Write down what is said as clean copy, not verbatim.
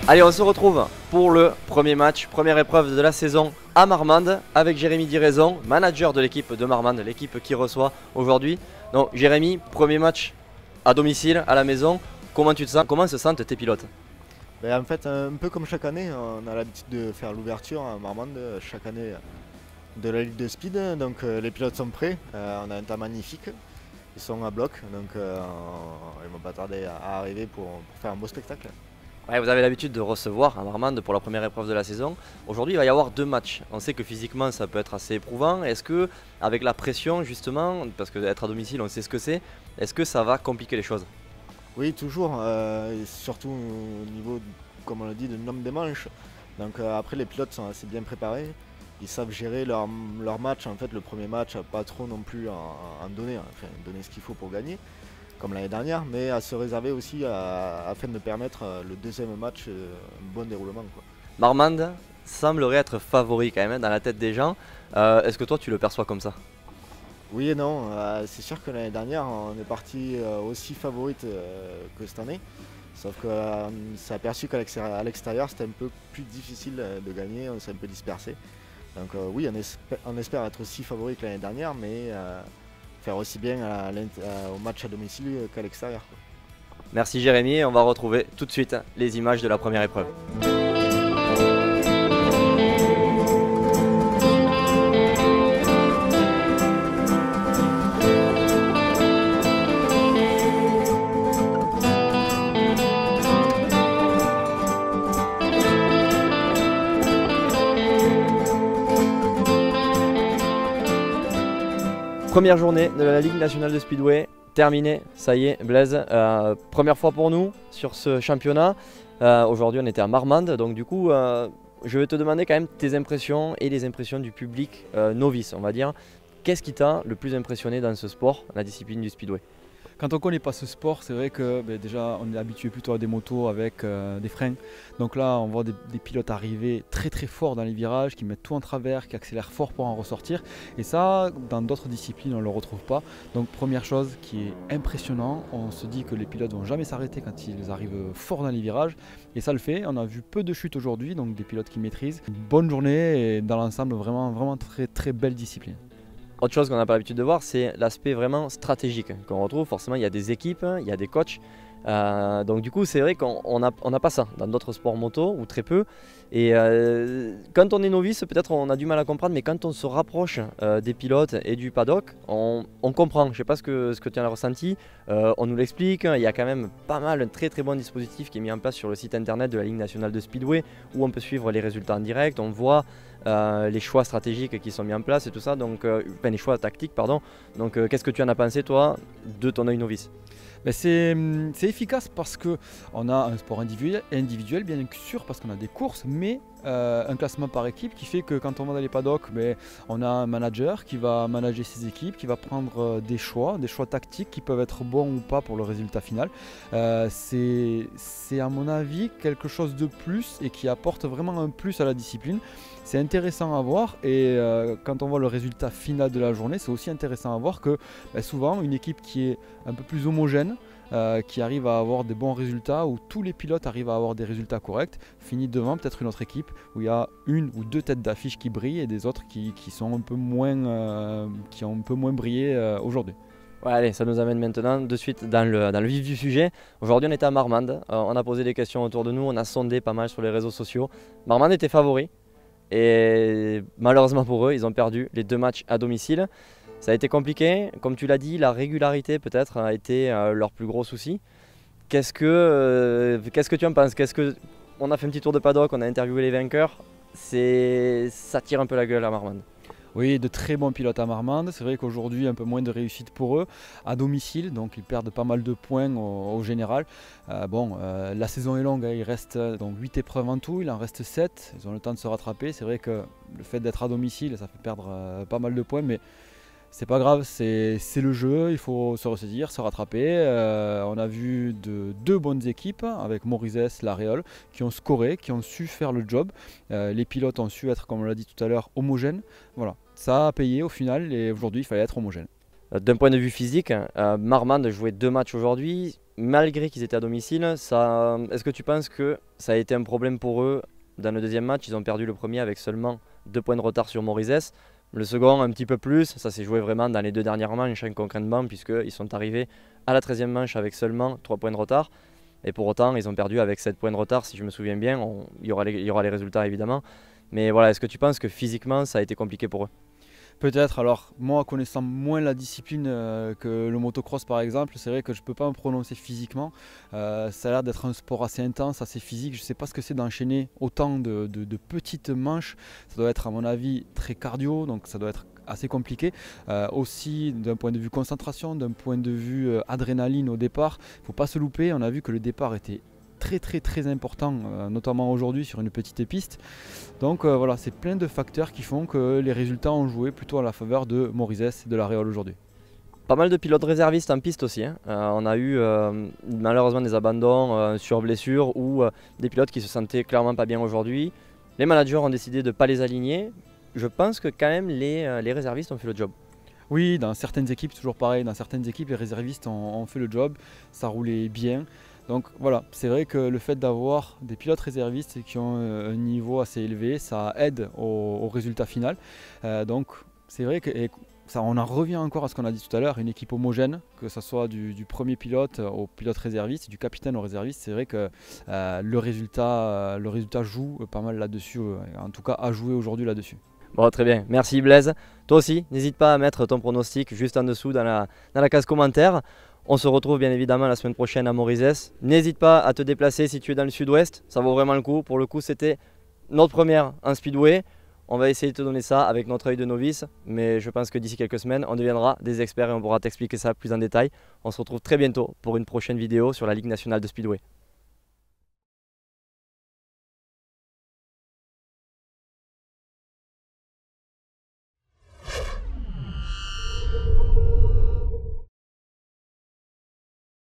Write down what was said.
Allez, on se retrouve pour le premier match, première épreuve de la saison à Marmande avec Jérémy Diraison, manager de l'équipe de Marmande, l'équipe qui reçoit aujourd'hui. Donc Jérémy, premier match à domicile, à la maison, comment tu te sens, comment se sentent tes pilotes? En fait, un peu comme chaque année, on a l'habitude de faire l'ouverture à Marmande chaque année de la Ligue de Speed. Donc les pilotes sont prêts, on a un temps magnifique, ils sont à bloc, donc ils ne vont pas tarder à arriver pour faire un beau spectacle. Ouais, vous avez l'habitude de recevoir à Marmande pour la première épreuve de la saison. Aujourd'hui, il va y avoir deux matchs. On sait que physiquement, ça peut être assez éprouvant. Est-ce que, avec la pression justement, parce que être à domicile, on sait ce que c'est, est-ce que ça va compliquer les choses? Oui, toujours, et surtout au niveau, comme on l'a dit, de nombre de manches. Donc après, les pilotes sont assez bien préparés. Ils savent gérer leur match. En fait, le premier match, pas trop non plus en donner, enfin, donner ce qu'il faut pour gagner, comme l'année dernière, mais à se réserver aussi afin de permettre le deuxième match un bon déroulement, quoi. Marmande semblerait être favori quand même hein, dans la tête des gens. Est-ce que toi, tu le perçois comme ça? Oui et non, c'est sûr que l'année dernière, on est parti aussi favorite que cette année. Sauf qu'on s'est aperçu qu'à l'extérieur, c'était un peu plus difficile de gagner, on s'est un peu dispersé. Donc oui, on espère être aussi favori que l'année dernière, mais faire aussi bien au match à domicile qu'à l'extérieur. Merci Jérémy, on va retrouver tout de suite les images de la première épreuve. Première journée de la Ligue nationale de Speedway, terminée, ça y est Blaise, première fois pour nous sur ce championnat. Aujourd'hui on était à Marmande, donc du coup je vais te demander quand même tes impressions et les impressions du public novice, on va dire. Qu'est-ce qui t'a le plus impressionné dans ce sport, la discipline du Speedway? Quand on ne connaît pas ce sport, c'est vrai que déjà on est habitué plutôt à des motos avec des freins. Donc là on voit des pilotes arriver très très fort dans les virages, qui mettent tout en travers, qui accélèrent fort pour en ressortir. Et ça, dans d'autres disciplines, on ne le retrouve pas. Donc première chose qui est impressionnant, on se dit que les pilotes ne vont jamais s'arrêter quand ils arrivent fort dans les virages. Et ça le fait, on a vu peu de chutes aujourd'hui, donc des pilotes qui maîtrisent. Une bonne journée et dans l'ensemble vraiment très très belle discipline. Autre chose qu'on n'a pas l'habitude de voir, c'est l'aspect vraiment stratégique qu'on retrouve. Forcément, il y a des équipes, il y a des coachs. Donc du coup, c'est vrai qu'on n'a pas ça dans d'autres sports moto, ou très peu. Et quand on est novice, peut-être on a du mal à comprendre, mais quand on se rapproche des pilotes et du paddock, on comprend. Je ne sais pas ce que tu en as ressenti. On nous l'explique, il y a quand même pas mal, un très très bon dispositif qui est mis en place sur le site internet de la Ligue nationale de Speedway, où on peut suivre les résultats en direct, on voit les choix stratégiques qui sont mis en place et tout ça, donc, enfin les choix tactiques pardon. Donc qu'est-ce que tu en as pensé toi de ton œil novice? C'est efficace parce qu'on a un sport individuel bien sûr, parce qu'on a des courses, mais un classement par équipe qui fait que quand on va dans les paddocks, on a un manager qui va manager ses équipes, qui va prendre des choix tactiques qui peuvent être bons ou pas pour le résultat final. C'est à mon avis quelque chose de plus et qui apporte vraiment un plus à la discipline. C'est intéressant à voir et quand on voit le résultat final de la journée, c'est aussi intéressant à voir que souvent une équipe qui est un peu plus homogène, qui arrive à avoir des bons résultats, où tous les pilotes arrivent à avoir des résultats corrects, finit devant peut-être une autre équipe où il y a une ou deux têtes d'affiche qui brillent et des autres qui sont un peu moins, qui ont un peu moins brillé aujourd'hui. Ouais, allez, ça nous amène maintenant de suite dans le vif du sujet. Aujourd'hui on était à Marmande, on a posé des questions autour de nous, on a sondé pas mal sur les réseaux sociaux. Marmande était favori et malheureusement pour eux, ils ont perdu les deux matchs à domicile. Ça a été compliqué, comme tu l'as dit, la régularité peut-être a été leur plus gros souci. Qu'est-ce que tu en penses? On a fait un petit tour de paddock, on a interviewé les vainqueurs, ça tire un peu la gueule à Marmande. Oui, de très bons pilotes à Marmande. C'est vrai qu'aujourd'hui, un peu moins de réussite pour eux à domicile, donc ils perdent pas mal de points au général. La saison est longue, il reste donc 8 épreuves en tout, il en reste 7. Ils ont le temps de se rattraper. C'est vrai que le fait d'être à domicile, ça fait perdre pas mal de points, mais C'est pas grave, c'est le jeu, il faut se ressaisir, se rattraper. On a vu deux bonnes équipes avec Morizet, l'Aréole, qui ont scoré, qui ont su faire le job. Les pilotes ont su être, comme on l'a dit tout à l'heure, homogènes. Voilà, ça a payé au final et aujourd'hui il fallait être homogène. D'un point de vue physique, Marmande jouait 2 matchs aujourd'hui, malgré qu'ils étaient à domicile. Est-ce que tu penses que ça a été un problème pour eux dans le deuxième match? Ils ont perdu le premier avec seulement 2 points de retard sur Morizet. Le second un petit peu plus, ça s'est joué vraiment dans les 2 dernières manches concrètement, puisqu'ils sont arrivés à la 13e manche avec seulement 3 points de retard. Et pour autant, ils ont perdu avec 7 points de retard, si je me souviens bien. Il y aura les résultats évidemment. Mais voilà, est-ce que tu penses que physiquement ça a été compliqué pour eux? Peut-être, alors moi connaissant moins la discipline que le motocross par exemple, c'est vrai que je ne peux pas me prononcer physiquement. Ça a l'air d'être un sport assez intense, assez physique. Je ne sais pas ce que c'est d'enchaîner autant de petites manches. Ça doit être à mon avis très cardio, donc ça doit être assez compliqué. Aussi d'un point de vue concentration, d'un point de vue adrénaline au départ, il ne faut pas se louper. On a vu que le départ était très important, notamment aujourd'hui sur une petite piste. Donc voilà, c'est plein de facteurs qui font que les résultats ont joué plutôt à la faveur de Morizet et de l'Aréole aujourd'hui. Pas mal de pilotes réservistes en piste aussi. On a eu malheureusement des abandons sur blessure ou des pilotes qui se sentaient clairement pas bien aujourd'hui. Les managers ont décidé de ne pas les aligner. Je pense que quand même les réservistes ont fait le job. Oui, dans certaines équipes, toujours pareil, dans certaines équipes, les réservistes ont fait le job, ça roulait bien. Donc voilà, c'est vrai que le fait d'avoir des pilotes réservistes qui ont un niveau assez élevé, ça aide au résultat final. Donc c'est vrai que ça, on en revient encore à ce qu'on a dit tout à l'heure, une équipe homogène, que ce soit du premier pilote au pilote réserviste, du capitaine au réserviste, c'est vrai que le résultat joue pas mal là-dessus, en tout cas a joué aujourd'hui là-dessus. Bon, très bien, merci Blaise. Toi aussi, n'hésite pas à mettre ton pronostic juste en dessous dans la case commentaire. On se retrouve bien évidemment la semaine prochaine à Morizet. N'hésite pas à te déplacer si tu es dans le sud-ouest, ça vaut vraiment le coup. Pour le coup, c'était notre première en speedway. On va essayer de te donner ça avec notre œil de novice, mais je pense que d'ici quelques semaines, on deviendra des experts et on pourra t'expliquer ça plus en détail. On se retrouve très bientôt pour une prochaine vidéo sur la Ligue nationale de speedway.